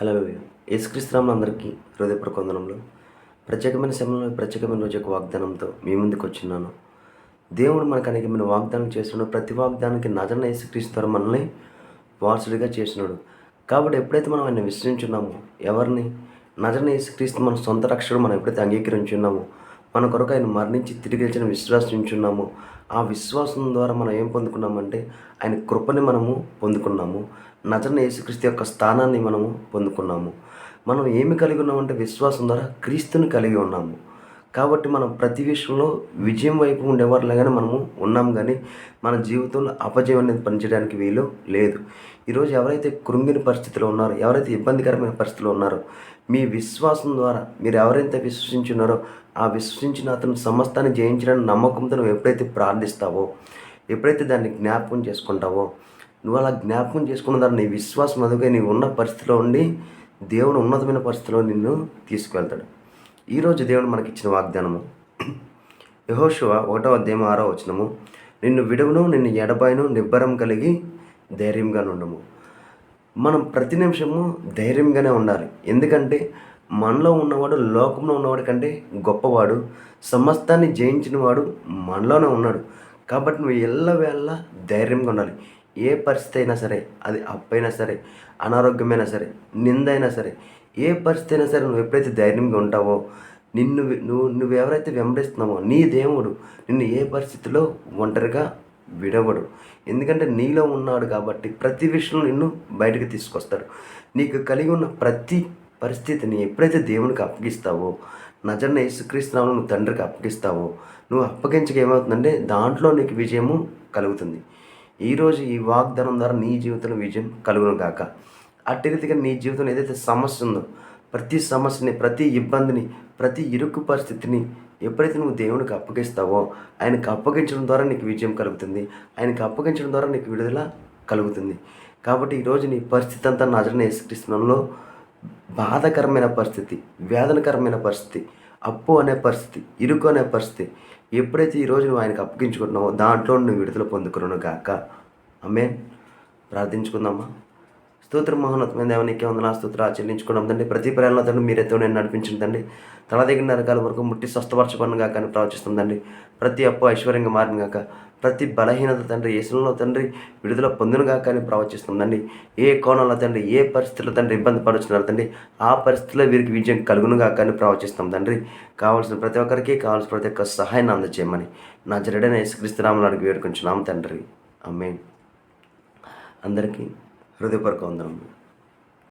హల్లెలూయా. యేసుక్రీస్తునామములో అందరికీ హృదయపూర్వక వందనములు. ప్రత్యేకమైన సమయంలో ప్రత్యేకమైన రోజు యొక్క వాగ్దానంతో మీ ముందుకు వచ్చినాను. దేవుడు మనకు అనేకమైన వాగ్దానం చేస్తున్నాడు. ప్రతి వాగ్దానానికి నజరైన యేసుక్రీస్తు ద్వారా మనల్ని వారసుడిగా చేసినాడు. కాబట్టి ఎప్పుడైతే మనం ఆయన విశ్వసించున్నామో, ఎవరిని నజరైన యేసుక్రీస్తు మన సొంత రక్షకుడు మనం ఎప్పుడైతే అంగీకరించున్నామో, మన కొరకు ఆయన మరణించి తిరిగి లేచిన విశ్వాసించున్నామో, ఆ విశ్వాసం ద్వారా మనం ఏం పొందుకున్నామంటే ఆయన కృపని మనము పొందుకున్నాము. నజరైన యేసుక్రీస్తు యొక్క స్థానాన్ని మనము పొందుకున్నాము. మనం ఏమి కలిగి ఉన్నామంటే విశ్వాసం ద్వారా క్రీస్తుని కలిగి ఉన్నాము. కాబట్టి మనం ప్రతి విషయంలో విజయం వైపు ఉండేవారులాగానే మనము ఉన్నాం, కానీ మన జీవితంలో అపజయం అనేది పనిచేయడానికి వీలు లేదు. ఈరోజు ఎవరైతే కృంగిన పరిస్థితిలో ఉన్నారో, ఎవరైతే ఇబ్బందికరమైన పరిస్థితిలో ఉన్నారో, మీ విశ్వాసం ద్వారా మీరు ఎవరైతే విశ్వసించున్నారో ఆ విశ్వసించిన అతను సమస్తాన్ని జయించడానికి నమ్మకంతో నువ్వు ఎప్పుడైతే ప్రార్థిస్తావో, ఎప్పుడైతే దాన్ని జ్ఞాపకం చేసుకుంటావో, నువ్వు అలా జ్ఞాపకం చేసుకున్న దాన్ని నీ విశ్వాసం అదుగా నీవు ఉన్న పరిస్థితిలో ఉండి దేవుడు ఉన్నతమైన పరిస్థితిలో నిన్ను తీసుకువెళ్తాడు. ఈరోజు దేవుడు మనకిచ్చిన వాగ్దానము యెహోషువ 1:6 నిన్ను విడువను, నిన్ను ఎడబాయను, నిబ్బరం కలిగి ధైర్యంగా నుండుము. మనం ప్రతి నిమిషము ధైర్యంగానే ఉండాలి. ఎందుకంటే మనలో ఉన్నవాడు లోకంలో ఉన్నవాడి కంటే గొప్పవాడు, సమస్తాన్ని జయించిన వాడు మనలోనే ఉన్నాడు. కాబట్టి నువ్వు ఎల్లవేళ ధైర్యంగా ఉండాలి. ఏ పరిస్థితి అయినా సరే, అది అప్పైనా సరే, అనారోగ్యమైనా సరే, నిందైనా సరే, ఏ పరిస్థితి అయినా సరే, నువ్వు ఎప్పుడైతే ధైర్యంగా ఉంటావో, నువ్వు ఎవరైతే వెంబడిస్తున్నావో నీ దేవుడు నిన్ను ఏ పరిస్థితిలో ఒంటరిగా విడవడు. ఎందుకంటే నీలో ఉన్నాడు కాబట్టి ప్రతి విషయంలో నిన్ను బయటకు తీసుకొస్తాడు. నీకు కలిగి ఉన్న ప్రతి పరిస్థితిని ఎప్పుడైతే దేవునికి అప్పగిస్తావో, నజరైన యేసుక్రీస్తు నామములో నువ్వు తండ్రికి అప్పగిస్తావో, నువ్వు అప్పగించక ఏమవుతుందంటే దాంట్లో నీకు విజయము కలుగుతుంది. ఈరోజు ఈ వాగ్దానం ద్వారా నీ జీవితంలో విజయం కలుగును గాక. అట్టి రీతిగా నీ జీవితంలో ఏదైతే సమస్య ఉందో, ప్రతి సమస్యని, ప్రతి ఇబ్బందిని, ప్రతి ఇరుకు పరిస్థితిని ఎప్పుడైతే నువ్వు దేవునికి అప్పగిస్తావో, ఆయనకు అప్పగించడం ద్వారా నీకు విజయం కలుగుతుంది. ఆయనకు అప్పగించడం ద్వారా నీకు విడుదల కలుగుతుంది. కాబట్టి ఈరోజు నీ పరిస్థితి అంతా నజరైన యేసుక్రీస్తు నామములో బాధాకరమైన పరిస్థితి, వేదనకరమైన పరిస్థితి, అప్పు అనే పరిస్థితి, ఇరుకు అనే పరిస్థితి ఎప్పుడైతే ఈరోజు నువ్వు ఆయనకు అప్పగించుకుంటున్నావో దాంట్లో నువ్వు విడుదల పొందుకును గాక. ఆమేన్. ప్రార్థించుకుందామా. స్తోత్రం మహోన్నతమైన దేవానికి వందనాలు స్తోత్రాలు చెల్లించుకున్నాం తండ్రి. ప్రతి ప్రయాణంలో తండ్రి మీరైతే నేను నడిపించిందండి. తల దగ్గర నరకాల వరకు ముట్టి స్వస్థపరచబడిన గాక అని ప్రవచిస్తుందండి. ప్రతి అప్పు ఐశ్వర్యంగా మారిన గాక, ప్రతి బలహీనత తండ్రి యేసులో తండ్రి విడుదల పొందును గాక అని ప్రవచిస్తుందండి. ఏ కోణంలో తండ్రి, ఏ పరిస్థితుల్లో తండ్రి ఇబ్బంది పడుతున్నారు తండ్రి, ఆ పరిస్థితుల్లో వీరికి విజయం కలుగును గాక అని ప్రవచిస్తాం తండ్రి. కావాల్సిన ప్రతి ఒక్కరికి కావాల్సిన ప్రతి ఒక్క సహాయాన్ని అందజేయమని నజరేయుడైన యేసుక్రీస్తు నామములో అడిగి వేడుకొంచున్నాం తండ్రి. ఆమేన్. అందరికీ హృదయపూర్వక వందనములు.